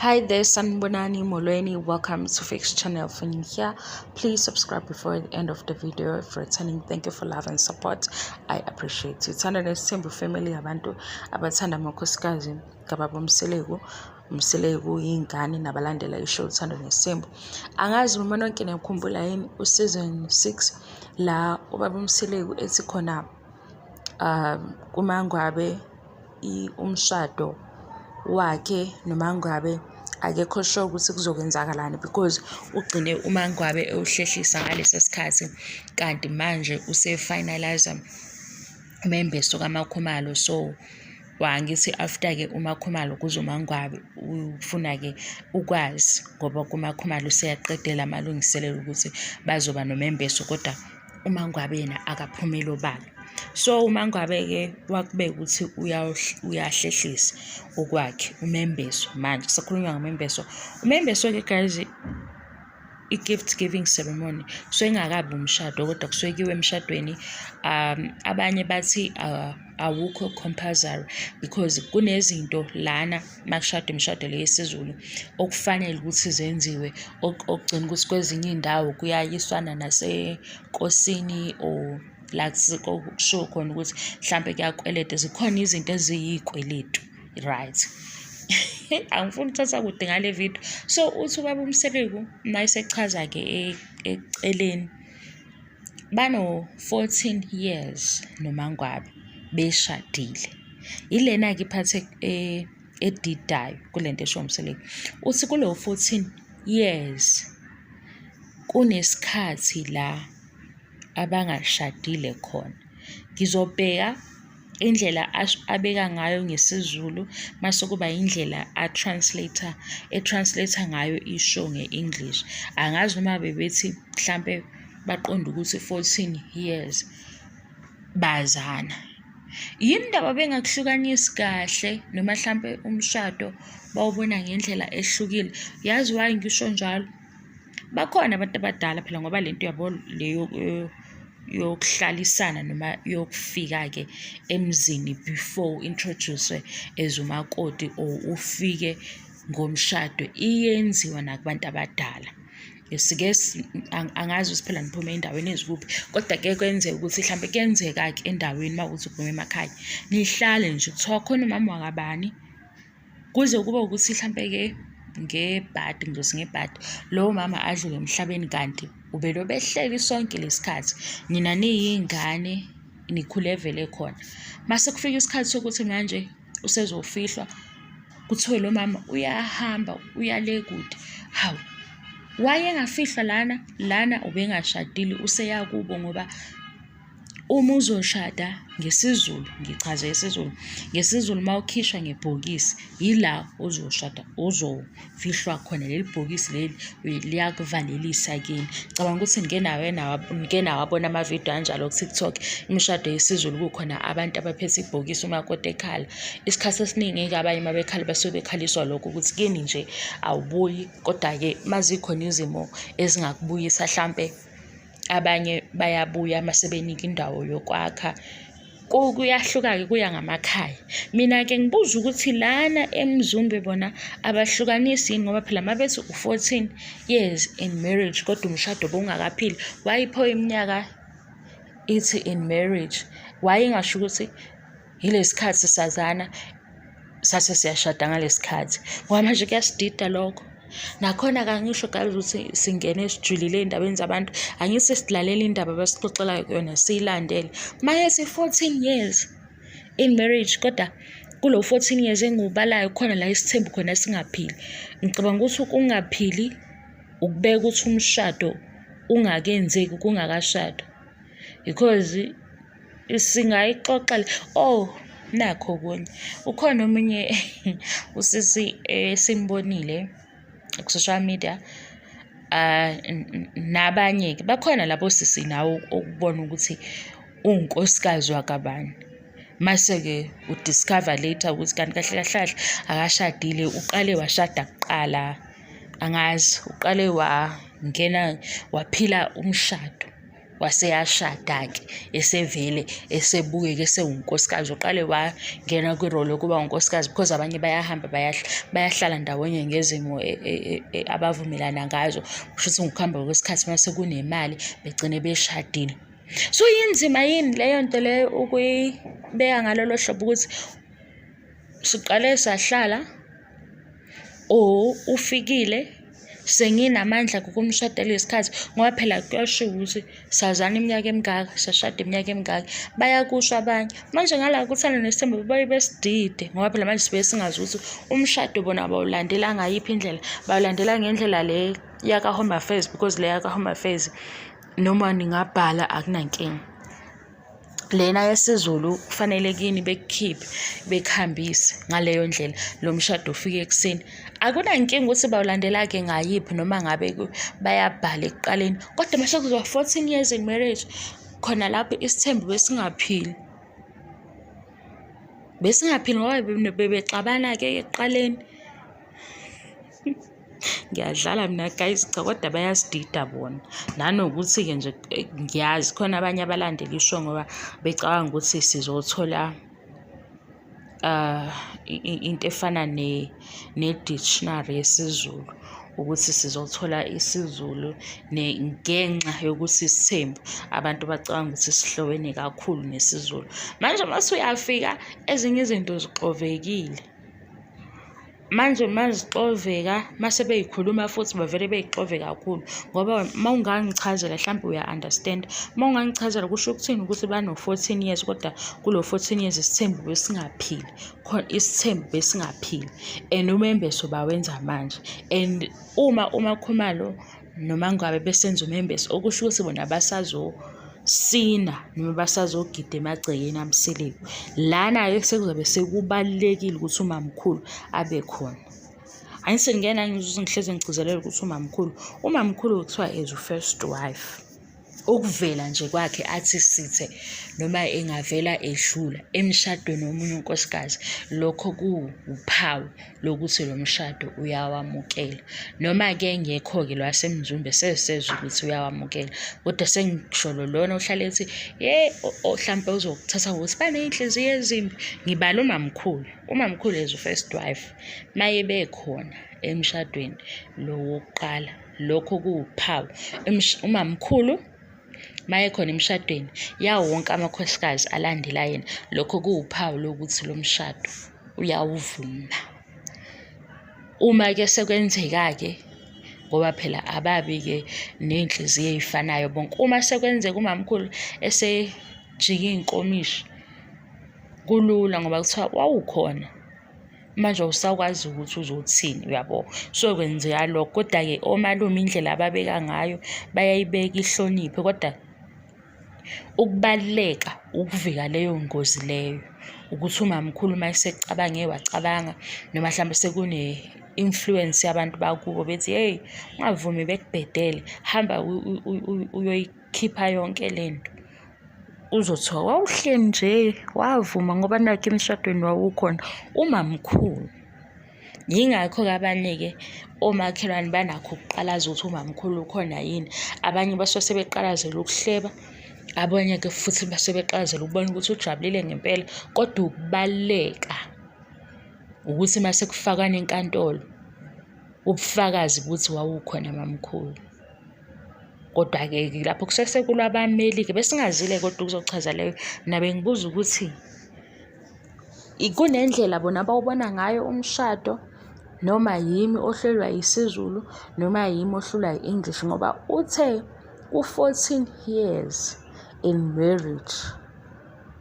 Hi there, Sanbonani Molweni. Welcome to Fix Channel. For you here, please subscribe before the end of the video. For returning, thank you for love and support. I appreciate it. Uthando Nesthembu family abantu abathanda amakhosikazi kababa Mseleku ingane nabalandela ishow Uthando Nesthembu. Angazi noma nonke nikhumbula yini season 6 la ubaba Mseleku ethi khona kuMangwabe umshado wakhe noMangwabe akekho sure ukuthi kuzokwenzakalani because ugcine uMangwabe ewuhlehlisa ngalesi sikhathi kanti manje usefinalizer membeso kaMakhumalo. So wangithi after ke uMakhumalo kuzo uMangwabe ufuna ke ukwazi ngoba kuMakhumalo useyaqedela amalungiselelo ukuthi bazoba nomembeso kodwa uMangwabe yena akaphumelo balo. So uMangwabe ke wakubeka ukuthi uyahlehlisa okwakhe umembeso. Manje sakhulunywa ngemembeso. Umembeso ke guys i-gift giving ceremony so engakabi umshado kodwa kusukiwe emshadweni. Abanye bathi awukho compulsory because kunezinto lana makushada imishado le yesiZulu okufanele ukuthi zenziwe okugcina ukuthi kwezinye indawo kuyayiswana nasenkosini or la kusho khona ukuthi mhlambe kuyakweleta. Zikhona izinto eziyikweletu, right? Angifuni ukuthatha kude ngale video. So uthi ubaba Mseleku nayisechaza ke eceleni bano 14 years noMangwabe beshadile. Ilena ke iphathe edidayo kulento esho Mseleku. Uthi kulo 14 years kunesikhathi la abangashadile khona. Ngizobheka indlela abeka ngayo ngesiZulu mase kuba indlela translator ngayo isho ngeEnglish. Angazi noma bebethi mhlambe baqonda ukuthi 14 years bazana. Yini ndaba bengakuhlukanisi kahle noma mhlambe umshado bawubona ngendlela ehlukile? Yazi why ngisho njalo? Bakhona abantu abadala phela ngoba lento yabo leyo yokuhlalisana noma yokufika ke emzini before introduce as umakoti or ufike ngomshado iyenziwa nakubantu abadala. Yesike angazi usiphela niphume endaweni ezikuphi kodwa ke kwenzeka ukuthi mhlambe kuyenzeka ke endaweni mawuthi uphume emakhaya nihlale nje kuthiwa khona umama wakabani kuze kube ukuthi mhlambe ke ngebhadi lowo mama adlule emhlabeni kanti ubelo behleli sonke lesikhathi nina niyingane nikhule vele khona. Mase kufika isikhathi sokuthi manje usezofihlwa kuthiwe lo mama uyahamba uyale kude. Hawu wayengafihlwa lana ubengashadile useya kubo ngoba uma uzoshada ngesiZulu, ngichaze ngesiZulu mawukhishwa ngebhokisi yila uzoshada uzofihlwa khona. Leli bhokisi leli liyakuvalelisa kini. Cabanga ukuthi ngeke nawabona amavidiyo anjalo ku TikTok imishado yesiZulu kukhona abantu abaphethe ibhokisi umakoti ekhala. Isikhathi esiningi ke abanye mabekhala basuke bekhaliswa lokho ukuthi kini nje awubuyi kodwa ke mazikhona izimo ezingakubuyisa mhlambe abanye bayabuya masebenika indawo yokwakha. Kuyahluka ke kuya ngamakhaya. Mina ke ngibuza ukuthi lana eMzumbe bona abahlukanisi yini ngoba phela mabethi u14 years in marriage kodwa umshado bongakaphili. Wayipho iminyaka ithi in marriage wayengasho ukuthi yilesikhathi sisazana sase siyashada ngalesikhathi ngoba manje kuyasidida lokho. Nakhona kangisho gazi ukuthi singene sijulile endabeni zabantu angise silalela indaba basixoxela yona siyilandele. Mayethi 14 years in marriage kodwa kulo 14 years engubalayo khona la isithembu khona singaphili. Ngicabanga ukuthi ukungaphili ukubeka ukuthi umshado ungakenzeki kungakashada because singayixoxa nakho konye. Ukhona omunye usisi simbonile ku-social media nabanye ke bakhona labo sisi nawo ukubona ukuthi unkosikazi wakabani mase ke udiscover later ukuthi kanti kahle kahle akashadile uqale washada kuqala angazi uqale wangena waphila umshado waseyashada-ke esevele esebukeka esewunkosikazi. Uqale wangena kwirole yokuba unkosikazi because abanye bayahamba bayahlala ndawonye ngezimo abavumelana ngazo. Kusho ukuthi ngokuhamba kwesikhathi mase kunemali begcine beshadile. So inzima yini leyo nto leyo ukuyibeka ngalolo hlobo ukuthi siqale sahlala ufikile senginamandla kokumshadela isikhathi ngoba phela kuyashiwo ukuthi sazana iminyaka emingaka sashada iminyaka emingaka. Bayakusho abanye manje ngala kuthanda nesithembu baye besidide ngoba phela manje sibe singazi ukuthi umshado bona bawulandela ngayiphi indlela. Bawulandela ngendlela le yaka Home Affairs because le yaka Home Affairs noma ningabhala akunankinga. Lena yesiZulu kufanele kini bekukhiphe bekuhambise ngaleyo ndlela lo mshado ufike ekseni. Akunankinga ukuthi bawulandela-ke ngayiphi noma ngabe bayabhala ekuqaleni, kodwa mase kuzoba 14 years in marriage khona lapho isithembu besingaphili ngoba bebexabana-ke ekuqaleni. Ngiyadlala mina guys, cha kodwa bayasidida bona. Nanokuthi-ke nje ngiyazi khona abanye abalandela isho ngoba becabanga ukuthi sizothola into efana ne-dictionary yesiZulu, ukuthi sizothola isiZulu ngenxa yokuthi isithembu abantu bacabanga ukuthi sihlobene kakhulu nesiZulu. Manje mase uyafika ezinye izinto zixovekile. Manje mazixoveka mase beyikhuluma futhi bavele beyixove kakhulu ngoba mawungangichazela mhlawumbe uya-understand. Mawungangichazela kusho ukuthini ukuthi bano-14 years kodwa kulo 14 years isithembu besingaphili and umembeso bawenza manje. And uma uMakhumalo noMangwabe besenza umembeso okusho ukuthi bona basazosina noma basazogida emagcekeni aMseleku. Lana-ke sekuzobe sekubalulekile ukuthi umamkhulu abe khona. Angisengena ngizuze ngihleze ngigcizelela ukuthi umamkhulu kuthiwa is first wife. Ukuvela nje kwakhe athi sithe noma engavela edlula emshadweni womunye unkosikazi, lokho kuwuphawu lokuthi lo mshado uyawamukela. Noma-ke ngekho-ke lwasemzumbe sesezwe ukuthi uyawamukela, kodwa sengisho lona uhlale ethi mhlampe uzokuthatha ngokuthi baney'nhliziyo ezimbi. Ngibala umamkhulu is first wife. Maye bekhona emshadweni lo wokuqala, lokho kuwuphawu. Umamkhulu maye khona emshadweni yawo wonke amakhosikazi alandela yena, lokho kuwuphawu lokuthi lo mshado uyawuvuma. Uma-ke sekwenzeka-ke ngoba phela ababi-ke ney'nhliziyo ey'fanayo bonke. Uma sekwenzeka umamkhulu esejika iy'nkomishi kulula ngoba kuthiwa wawukhona, manje awusakwazi ukuthi uzothini, uyabo. So kwenzeka lokho, kodwa-ke omalume indlela ababeka ngayo bayayibeka ihloniphe, kodwa ukubaluleka ukuvika leyo ngozi leyo ukuthi umamkhulu mayesecabange wacabanga noma mhlawumbe sekune-influence yabantu bakubo bethi hey ungavumi bekubhedele, hamba uyoyikhipha yonke lento. Uzothiwa wawuhleni nje wavuma ngoba nakho emshadweni wawukhona umamkhulu. Yingakho-ke abanye-ke omakhelwane banakho ukuqalaza ukuthi umamkhulu ukhona yini. Abanye basuke sebeqalazela ukuhleba, abanye-ke futhi basebeqalazela ukubona ukuthi ujabulile ngempela, kodwa ukubaluleka ukuthi mase kufakwa nenkantolo ubufakazi ukuthi wawukhona mamkhulu. Kodwa-ke lapho kusesekulwa abameli-ke besingazile kodwa ukuzochaza leyo. Nabe ngibuza ukuthi kunendlela bona bawubona ngayo umshado, noma yimi ohlelwa isiZulu noma yimi ohlulwa i-English, ngoba uthe ku-14 years in marriage.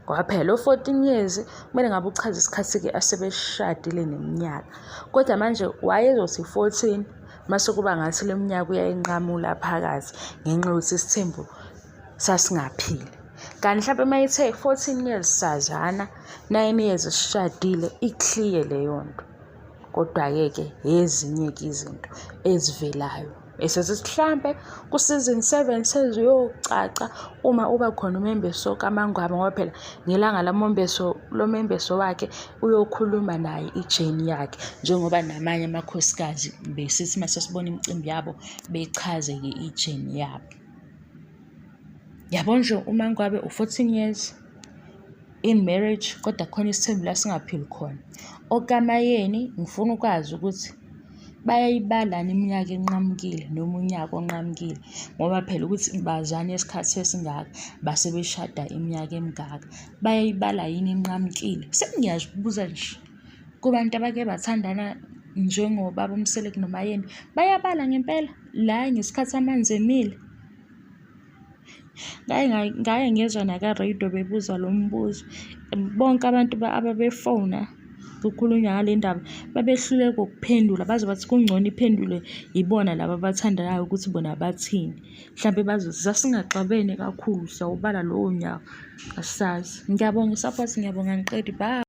Ngoba phela lo 14 years kumele ngabe uchaza isikhathi-ke asebeshadile neminyaka, kodwa manje wayezothi 14 mase kuba ngathi le minyaka uyayinqamula phakathi ngenxa yokuthi isithembu sasingaphili. Kanti mhlawumbe mayithe 14 years sazana, 9 years sishadile, i-clear leyo nto. Kodwa-ke ezinye-ke izinto ezivelayo esesithi mhlampe ku-season 7 seziyocaca uma uba khona umembeso kaMangwabe, ngoba phela ngelanga lo membeso wakhe uyokhuluma naye ijeni yakhe, njengoba namanye amakhosikazi besithi mase sibona imicimbi yabo bechaze-ke ijeni yabo. Yabo nje uMangwabe u-14 years in marriage, kodwa khona isithembu la singaphili khona. Okamayeni ngifuna ukwazi ukuthi bayayibalana iminyaka enqamukile noma unyaka onqamukile, ngoba phela ukuthi bazane isikhathi esingaka base beshada iminyaka emingaka, bayayibala yini enqamukile? Sengiyazibuza nje kubantu abake bathandana njengobaba uMseleku noMayeni, bayabala ngempela la ngesikhathi amanzi emile? Ngaye ngezwa naka-radio bebuza lo mbuzo. Bonke abantu ababefona kukhulunywa ngale ndaba babehluleka ukuphendula, baze bathi kungcono iphendulwe ibona laba abathandanayo ukuthi bona bathini. Mhlampe bazothi sasingaxabene kakhulu siyawubala lowo nyaka, asazi. Ngiyabonga i-support, ngiyabonga, angiqedi, bye.